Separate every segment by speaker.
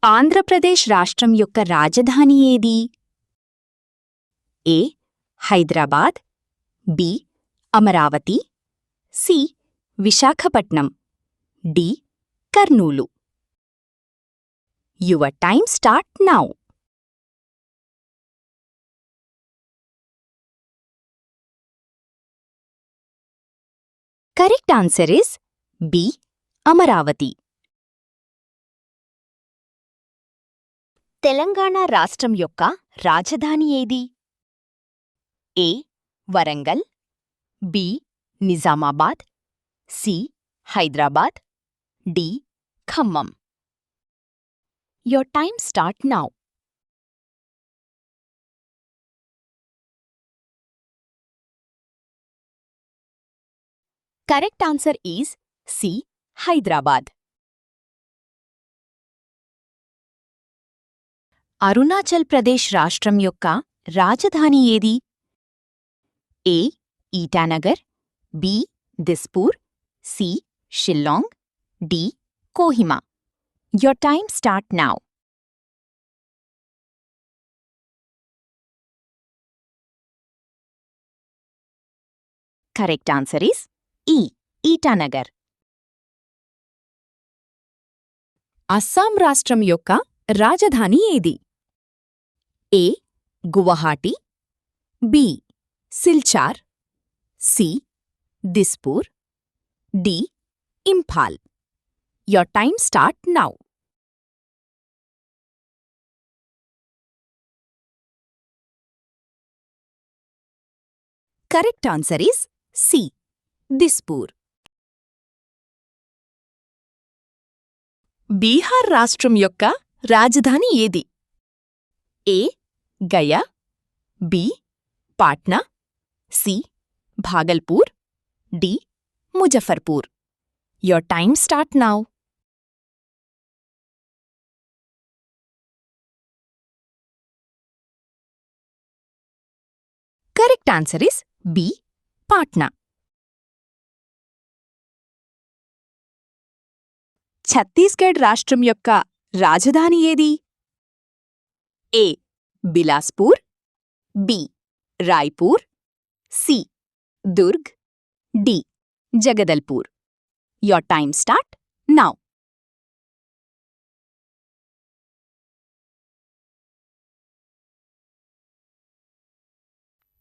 Speaker 1: ఆంధ్రప్రదేశ్ రాష్ట్రం యొక్క రాజధాని ఏది? A. Hyderabad, B. Amaravati, C. Visakhapatnam, D. Kurnool. Your time start now. Correct answer is B. Amaravati. Telangana రాష్ట్రం యొక్క రాజధాని ఏది? A. Warangal, B. Nizamabad, C. Hyderabad, D. Khammam. Your time start now. Correct answer is C. Hyderabad. Arunachal Pradesh రాష్ట్రం యొక్క రాజధాని ఏది? A. Itanagar, B. Dispur, C. Shillong, D. Kohima. Your time start now. Correct answer is A. Itanagar. Assam రాష్ట్రం యొక్క రాజధాని ఏది? A. Guwahati, B. Silchar, C. Dispur, D. Imphal. Your time start now. Correct answer is C. Dispur. Bihar రాష్ట్రం యొక్క రాజధాని ఏది? A. Gaya, B. Patna, C. Bhagalpur, D. Muzaffarpur. Your time start now. Correct answer is B. Patna. Chhattisgarh రాష్ట్రం యొక్క రాజధాని ఏది? A. Bilaspur, B. Raipur, C. Durg, D. Jagdalpur. Your time start now.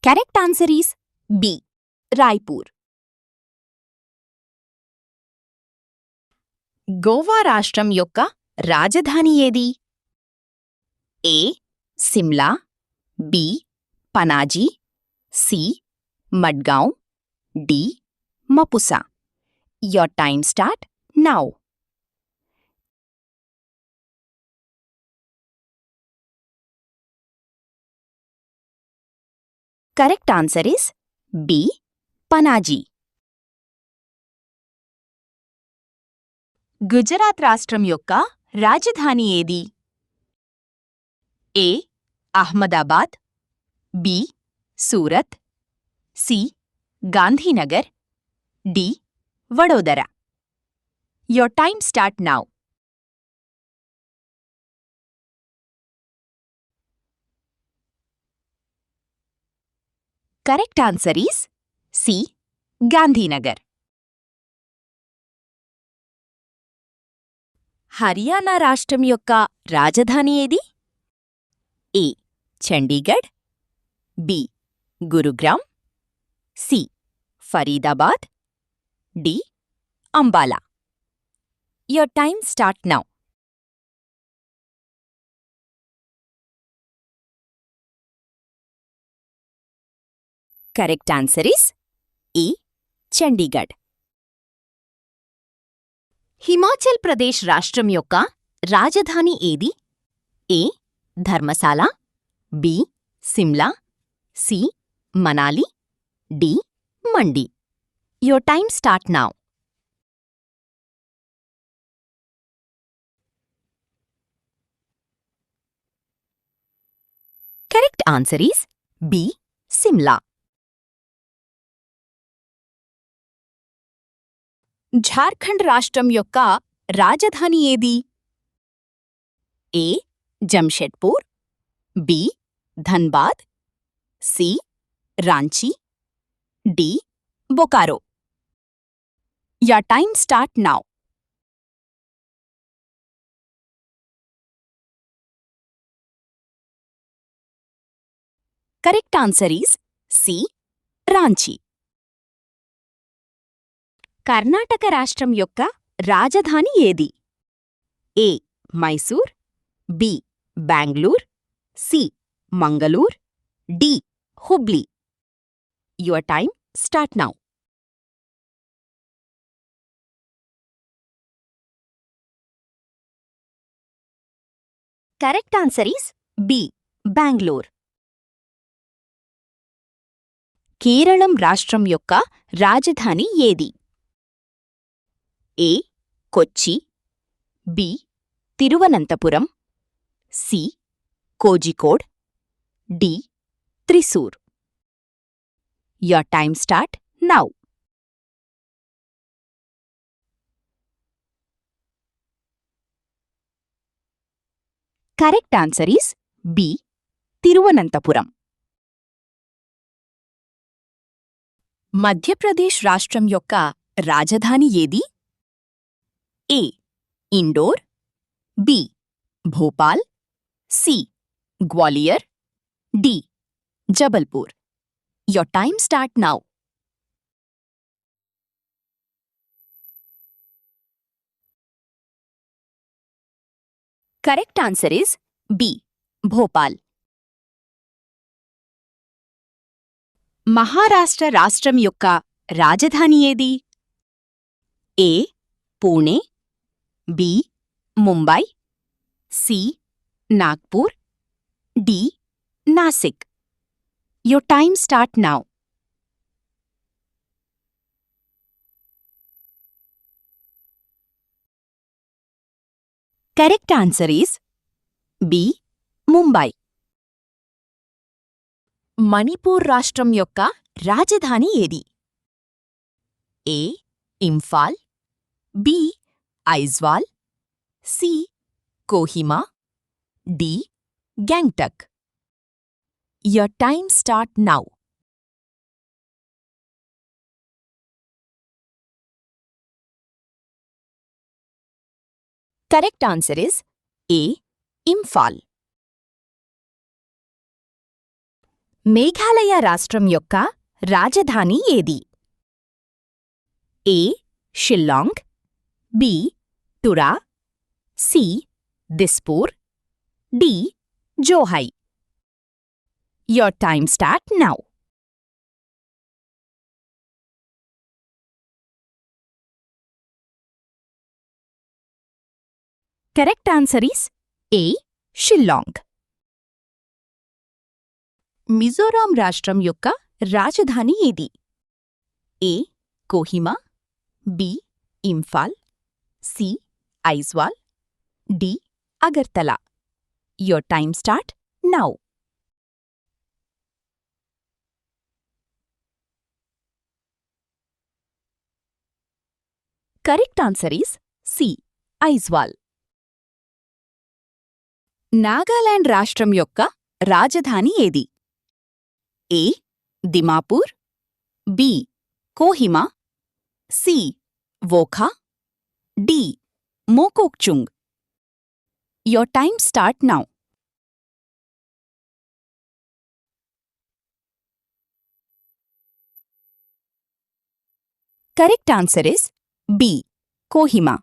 Speaker 1: Correct answer is B. Raipur. Goa రాష్ట్రం యొక్క రాజధాని ఏది? A. Shimla, B. Panaji, C. Madgaon, D. Mapusa. Your time start now. Correct answer is B. Panaji. Gujarat రాష్ట్రం యొక్క రాజధాని ఏది? A. Ahmedabad, B. Surat, C. Gandhinagar, D. Vadodara. Your time start now. Correct answer is C. Gandhinagar. Haryana రాష్ట్రం యొక్క రాజధాని ఏది? A. Chandigarh, B. Gurugram, C. Faridabad, D. Ambala. Your time start now. Correct answer is A. Chandigarh. Himachal Pradesh రాష్ట్రం యొక్క రాజధాని ఏది? A. Dharamshala, B. Shimla, C. Manali, D. Mandi. Your time start now. Correct answer is B. Shimla. Jharkhand రాష్ట్రం యొక్క రాజధాని ఏది? A Jamshedpur, B Dhanbad, C Ranchi, D Bokaro. Your time start now. Correct answer is C. Ranchi. Karnataka రాష్ట్రం యొక్క రాజధాని ఏది? A Mysore, B Bengaluru, C Mangalore, D Hubli. Your time start now. Correct answer is B Bengaluru. Keralam రాష్ట్రం యొక్క రాజధాని ఏది? A Kochi, B Thiruvananthapuram, C Kozhikode, D Thrissur. Your time start now. Correct answer is B Thiruvananthapuram. Madhya Pradesh రాష్ట్రం యొక్క రాజధాని ఏది? A Indore, B Bhopal, C Gwalior, D Jabalpur. Your time start now. Correct answer is B Bhopal. Maharashtra రాష్ట్రం యొక్క రాజధాని ఏది? A Pune, B Mumbai, C Nagpur, D Nashik. Your time start now. Correct answer is B Mumbai. Manipur రాష్ట్రం యొక్క రాజధాని ఏది? A Imphal, B Aizawl, C Kohima, D Gangtok. Your time start now. Correct answer is A Imphal. Meghalaya రాష్ట్రం యొక్క రాజధాని ఏది? A Shillong, B Tura, C Dispur, D Jowai. Your time start now. Correct answer is A Shillong. Mizoram రాష్ట్రం యొక్క రాజధాని ఏది? A Kohima, B Imphal, C Aizawl, D Agartala. Your time start now. Correct answer is C Aizawl. Nagaland రాష్ట్రం యొక్క రాజధాని ఏది? A Dimapur, B Kohima, C Wokha, D Mokokchung. Your time start now. Correct answer is B Kohima.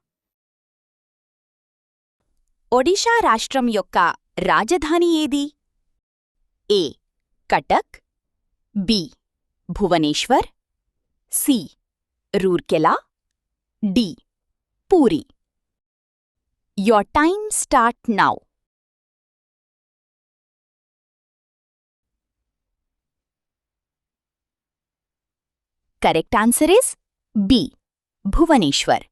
Speaker 1: Odisha రాష్ట్రం యొక్క రాజధాని ఏది? A Cuttack, B Bhubaneswar, C Rourkela, D Puri. Your time start now. Correct answer is B Bhubaneswar.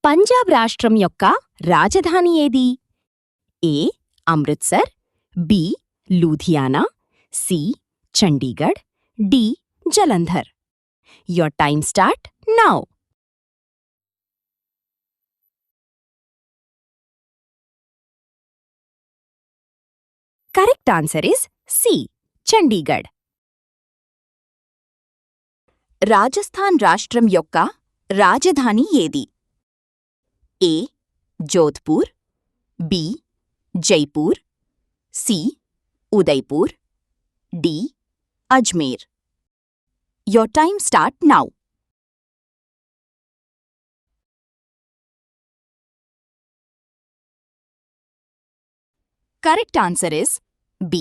Speaker 1: Punjab రాష్ట్రం యొక్క రాజధాని ఏది? A Amritsar, B Ludhiana, C Chandigarh, D Jalandhar. Your time start now. Correct answer is C. Chandigarh. Rajasthan రాష్ట్రం యొక్క రాజధాని ఏది? A. Jodhpur, B. Jaipur, C. Udaipur, D. Ajmer. Your time start now. Correct answer is B.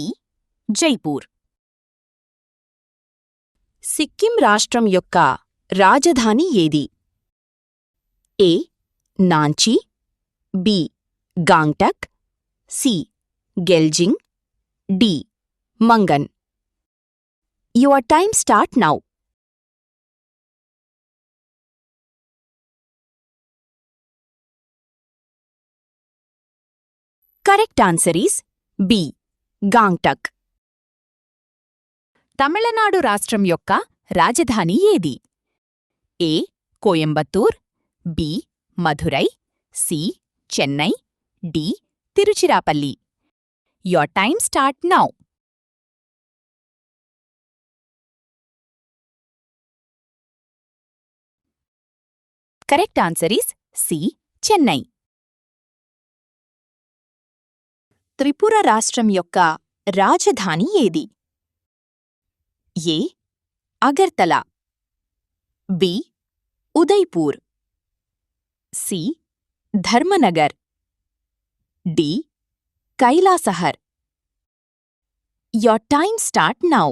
Speaker 1: Jaipur. Sikkim రాష్ట్రం యొక్క రాజధాని ఏది? ఏ. Namchi, B. Gangtok, C. Gyalshing, D. Mangan. Your time start now. Correct answer is B. Gangtok. Tamil Nadu రాష్ట్రం యొక్క రాజధాని ఏది? A. Coimbatore, B. Madurai, C. Chennai, D. Tiruchirappalli. Your time start now. Correct answer is C. Chennai. Tripura రాష్ట్రం యొక్క రాజధాని ఏది? A. Agartala, B. Udaipur, C. Dharmanagar, D. Kailashahar. Your time start now.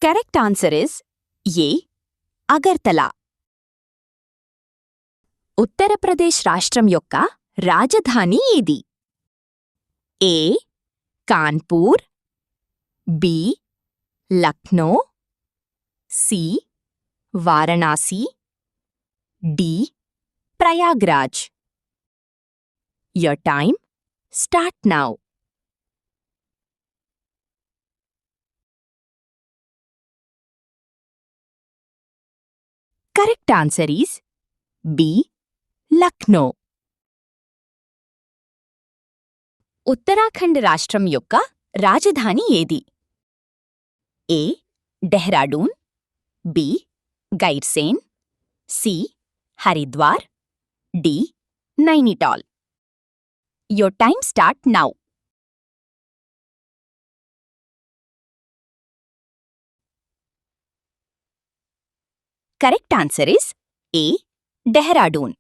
Speaker 1: Correct answer is A. Agartala. Uttar Pradesh రాష్ట్రం యొక్క రాజధాని ఏది? A. Kanpur, B. Lucknow, C. Varanasi, D. Prayagraj. Your time start now. Correct answer is B. Lucknow. Uttarakhand రాష్ట్రం యొక్క రాజధాని ఏది? A. Dehradun, B. Gairsain, C. Haridwar, D. Nainital. Your time start now. Correct answer is A. Dehradun.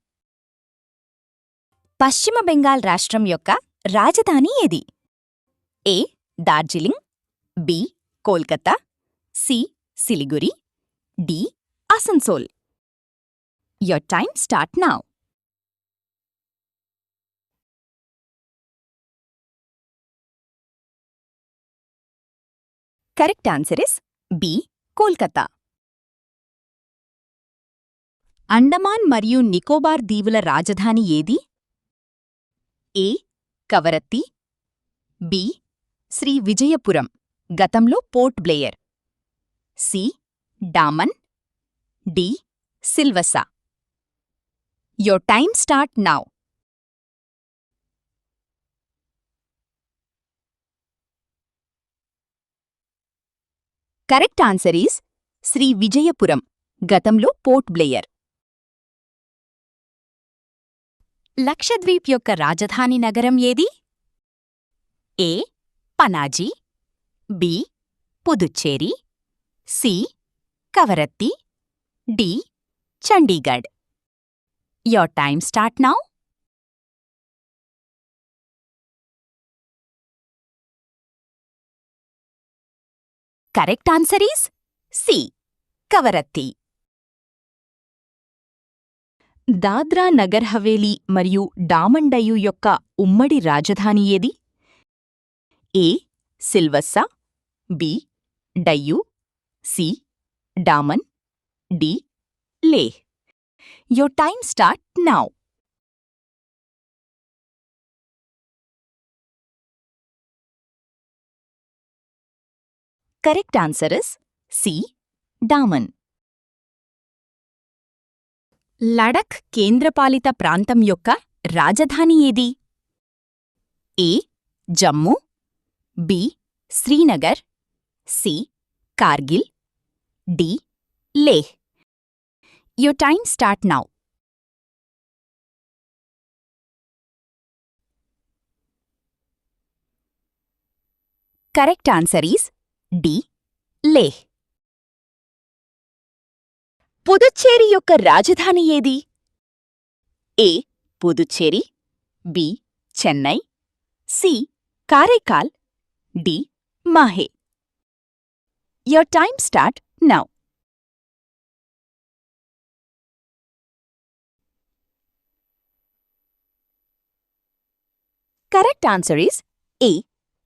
Speaker 1: పశ్చిమ బెంగాల్ రాష్ట్రం యొక్క రాజధాని ఏది? A. Darjeeling, B. Kolkata, C. Siliguri, D. Asansol. Your time start now. Correct answer is B. Kolkata. Andaman మరియు నికోబార్ దీవుల రాజధాని ఏది? ఏ. కవరత్తి, బి. శ్రీ విజయపురం, గతంలో Port Blair, C. Daman, D. Silvassa. Your time start now. Correct answer is Sri Vijayapuram, గతంలో పోర్ట్ బ్లేయర్. లక్షద్వీప్ యొక్క రాజధాని నగరం ఏది? A. Panaji, B. Puducherry, C. Kavaratti, D. Chandigarh. Your time start now. Correct answer is C. Kavaratti. Dadra Nagar Haveli మరియు డామన్ డయ్యూ యొక్క ఉమ్మడి రాజధాని ఏది? A. Silvassa, B. Diu, C. Daman, D. Leh. Your time start now. Correct answer is C. Daman. Ladakh కేంద్రపాలిత ప్రాంతం యొక్క రాజధాని ఏది? A Jammu, B Srinagar, C Kargil, D Leh. Your time start now. Correct answer is D Leh. Puducherry యొక్క రాజధాని ఏది? A Puducherry, B Chennai, C Karaikal, D Mahe. Your time start now. Correct answer is A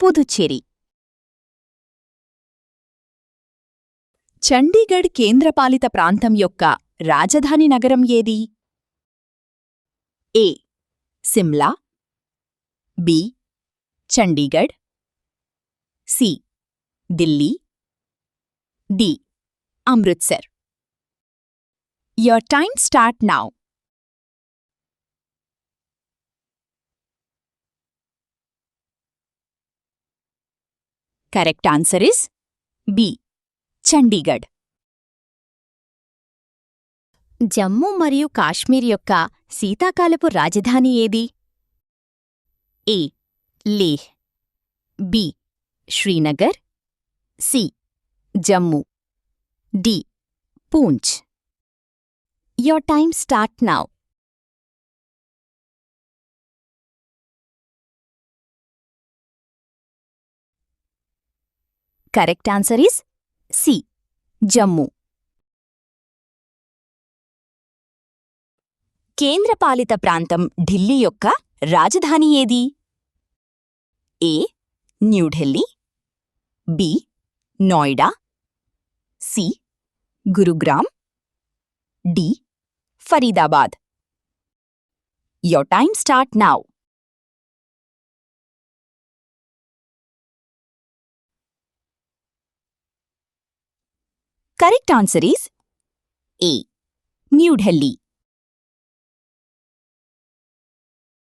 Speaker 1: Puducherry. Chandigarh కేంద్రపాలిత ప్రాంతం యొక్క రాజధాని నగరం ఏది? A Shimla, B Chandigarh, C Delhi, D Amritsar. Your time start now. Correct answer is B Chandigarh. Jammu మరియు కాశ్మీర్ యొక్క శీతాకాలపు రాజధాని ఏది? A Leh, B Srinagar, C Jammu, D Poonch. Your time start now. Correct answer is C Jammu. కేంద్రపాలిత ప్రాంతం ఢిల్లీ యొక్క రాజధాని ఏది? A New Delhi, B Noida, C Gurugram, D Faridabad. Your time start now. Correct answer is A New Delhi.